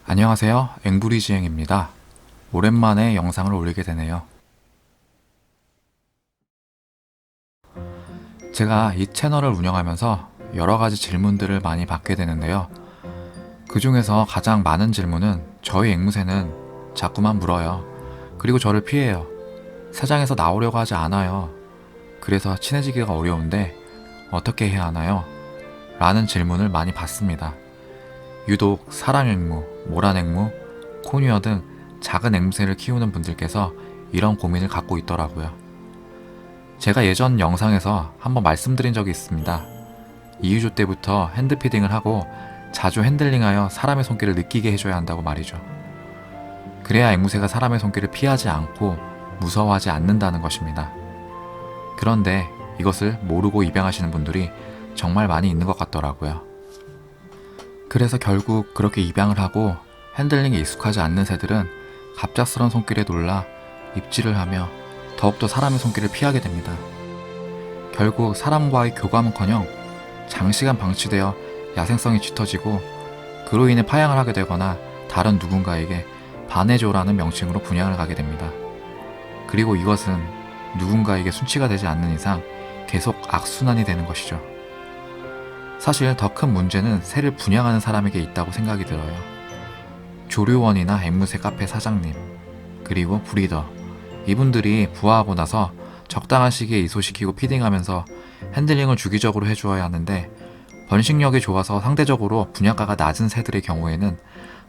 안녕하세요. 앵부리지행입니다. 오랜만에 영상을 올리게 되네요. 제가 이 채널을 운영하면서 여러가지 질문들을 많이 받게 되는데요. 그 중에서 가장 많은 질문은 저희 앵무새는 자꾸만 물어요. 그리고 저를 피해요. 사장에서 나오려고 하지 않아요. 그래서 친해지기가 어려운데 어떻게 해야 하나요? 라는 질문을 많이 받습니다. 유독 사람 앵무, 모란 앵무, 코뉴어 등 작은 앵무새를 키우는 분들께서 이런 고민을 갖고 있더라고요. 제가 예전 영상에서 한번 말씀드린 적이 있습니다. 이유조 때부터 핸드피딩을 하고 자주 핸들링하여 사람의 손길을 느끼게 해줘야 한다고 말이죠. 그래야 앵무새가 사람의 손길을 피하지 않고 무서워하지 않는다는 것입니다. 그런데 이것을 모르고 입양하시는 분들이 정말 많이 있는 것 같더라고요. 그래서 결국 그렇게 입양을 하고 핸들링에 익숙하지 않는 새들은 갑작스런 손길에 놀라 입질을 하며 더욱더 사람의 손길을 피하게 됩니다. 결국 사람과의 교감은커녕 장시간 방치되어 야생성이 짙어지고 그로 인해 파양을 하게 되거나 다른 누군가에게 반해줘라는 명칭으로 분양을 가게 됩니다. 그리고 이것은 누군가에게 순치가 되지 않는 이상 계속 악순환이 되는 것이죠. 사실 더 큰 문제는 새를 분양하는 사람에게 있다고 생각이 들어요. 조류원이나 앵무새 카페 사장님, 그리고 브리더, 이분들이 부화하고 나서 적당한 시기에 이소시키고 피딩하면서 핸들링을 주기적으로 해주어야 하는데 번식력이 좋아서 상대적으로 분양가가 낮은 새들의 경우에는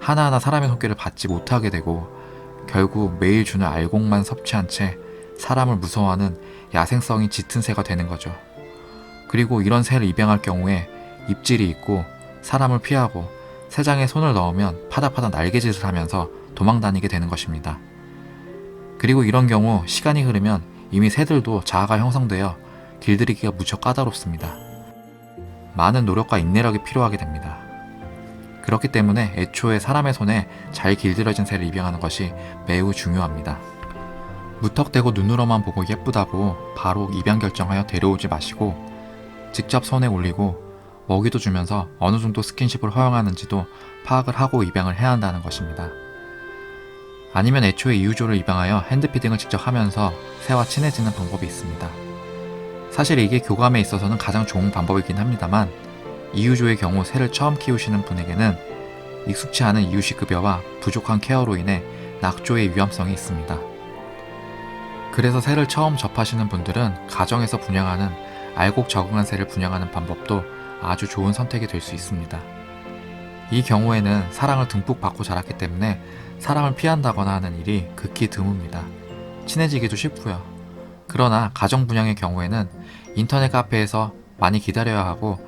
하나하나 사람의 손길을 받지 못하게 되고 결국 매일 주는 알곡만 섭취한 채 사람을 무서워하는 야생성이 짙은 새가 되는 거죠. 그리고 이런 새를 입양할 경우에 입질이 있고 사람을 피하고 새장에 손을 넣으면 파닥파닥 날개짓을 하면서 도망다니게 되는 것입니다. 그리고 이런 경우 시간이 흐르면 이미 새들도 자아가 형성되어 길들이기가 무척 까다롭습니다. 많은 노력과 인내력이 필요하게 됩니다. 그렇기 때문에 애초에 사람의 손에 잘 길들여진 새를 입양하는 것이 매우 중요합니다. 무턱대고 눈으로만 보고 예쁘다고 바로 입양 결정하여 데려오지 마시고 직접 손에 올리고 먹이도 주면서 어느 정도 스킨십을 허용하는지도 파악을 하고 입양을 해야 한다는 것입니다. 아니면 애초에 이유조를 입양하여 핸드피딩을 직접 하면서 새와 친해지는 방법이 있습니다. 사실 이게 교감에 있어서는 가장 좋은 방법이긴 합니다만 이유조의 경우 새를 처음 키우시는 분에게는 익숙치 않은 이유식급여와 부족한 케어로 인해 낙조의 위험성이 있습니다. 그래서 새를 처음 접하시는 분들은 가정에서 분양하는 알곡 적응한 새를 분양하는 방법도 아주 좋은 선택이 될 수 있습니다. 이 경우에는 사랑을 듬뿍 받고 자랐기 때문에 사람을 피한다거나 하는 일이 극히 드뭅니다. 친해지기도 쉽고요. 그러나 가정 분양의 경우에는 인터넷 카페에서 많이 기다려야 하고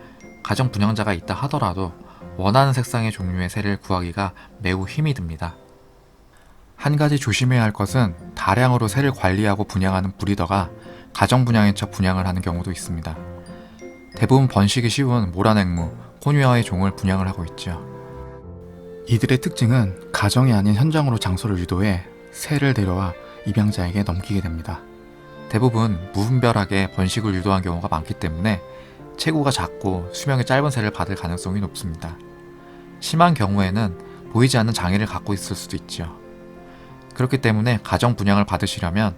가정 분양자가 있다 하더라도 원하는 색상의 종류의 새를 구하기가 매우 힘이 듭니다. 한 가지 조심해야 할 것은 다량으로 새를 관리하고 분양하는 브리더가 가정 분양인 척 분양을 하는 경우도 있습니다. 대부분 번식이 쉬운 모란 앵무, 코뉴어의 종을 분양을 하고 있죠. 이들의 특징은 가정이 아닌 현장으로 장소를 유도해 새를 데려와 입양자에게 넘기게 됩니다. 대부분 무분별하게 번식을 유도한 경우가 많기 때문에 체구가 작고 수명이 짧은 새를 받을 가능성이 높습니다. 심한 경우에는 보이지 않는 장애를 갖고 있을 수도 있죠. 그렇기 때문에 가정 분양을 받으시려면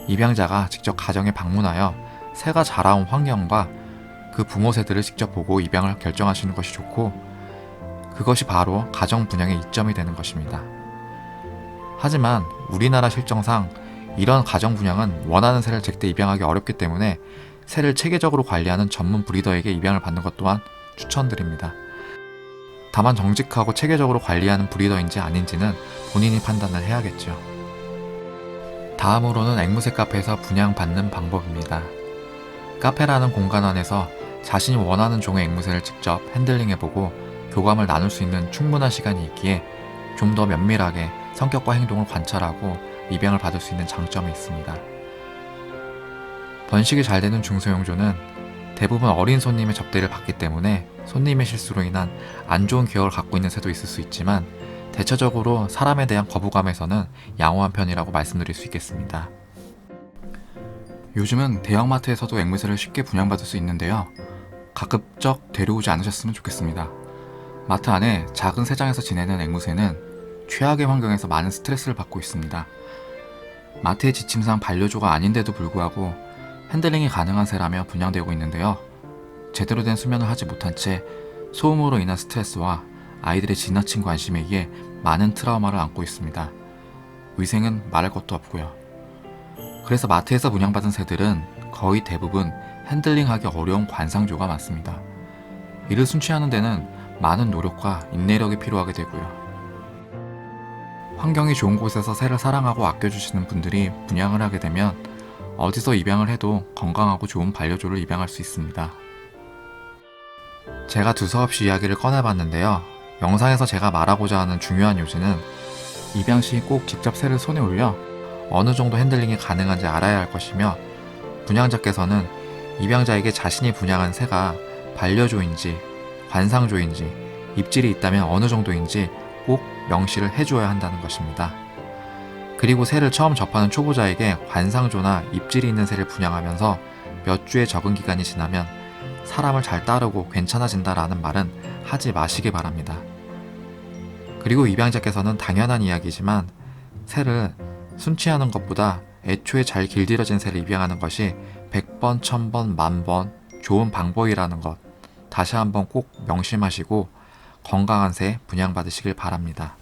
입양자가 직접 가정에 방문하여 새가 자라온 환경과 그 부모 새들을 직접 보고 입양을 결정하시는 것이 좋고 그것이 바로 가정 분양의 이점이 되는 것입니다. 하지만 우리나라 실정상 이런 가정 분양은 원하는 새를 제때 입양하기 어렵기 때문에 새를 체계적으로 관리하는 전문 브리더에게 입양을 받는 것 또한 추천드립니다. 다만 정직하고 체계적으로 관리하는 브리더인지 아닌지는 본인이 판단을 해야겠죠. 다음으로는 앵무새 카페에서 분양받는 방법입니다. 카페라는 공간 안에서 자신이 원하는 종의 앵무새를 직접 핸들링해보고 교감을 나눌 수 있는 충분한 시간이 있기에 좀 더 면밀하게 성격과 행동을 관찰하고 입양을 받을 수 있는 장점이 있습니다. 번식이 잘 되는 중소형조는 대부분 어린 손님의 접대를 받기 때문에 손님의 실수로 인한 안 좋은 기억을 갖고 있는 새도 있을 수 있지만 대체적으로 사람에 대한 거부감에서는 양호한 편이라고 말씀드릴 수 있겠습니다. 요즘은 대형마트에서도 앵무새를 쉽게 분양받을 수 있는데요. 가급적 데려오지 않으셨으면 좋겠습니다. 마트 안에 작은 새장에서 지내는 앵무새는 최악의 환경에서 많은 스트레스를 받고 있습니다. 마트의 지침상 반려조가 아닌데도 불구하고 핸들링이 가능한 새라며 분양되고 있는데요. 제대로 된 수면을 하지 못한 채 소음으로 인한 스트레스와 아이들의 지나친 관심에 의해 많은 트라우마를 안고 있습니다. 위생은 말할 것도 없고요. 그래서 마트에서 분양받은 새들은 거의 대부분 핸들링하기 어려운 관상조가 많습니다. 이를 순치하는 데는 많은 노력과 인내력이 필요하게 되고요. 환경이 좋은 곳에서 새를 사랑하고 아껴주시는 분들이 분양을 하게 되면 어디서 입양을 해도 건강하고 좋은 반려조를 입양할 수 있습니다. 제가 두서없이 이야기를 꺼내봤는데요. 영상에서 제가 말하고자 하는 중요한 요지는 입양 시 꼭 직접 새를 손에 올려 어느 정도 핸들링이 가능한지 알아야 할 것이며, 분양자께서는 입양자에게 자신이 분양한 새가 반려조인지 관상조인지 입질이 있다면 어느 정도인지 꼭 명시를 해줘야 한다는 것입니다. 그리고 새를 처음 접하는 초보자에게 관상조나 입질이 있는 새를 분양하면서 몇 주의 적응 기간이 지나면 사람을 잘 따르고 괜찮아진다라는 말은 하지 마시기 바랍니다. 그리고 입양자께서는 당연한 이야기지만 새를 순치하는 것보다 애초에 잘 길들여진 새를 입양하는 것이 100번, 1000번, 만번 좋은 방법이라는 것 다시 한번 꼭 명심하시고 건강한 새 분양받으시길 바랍니다.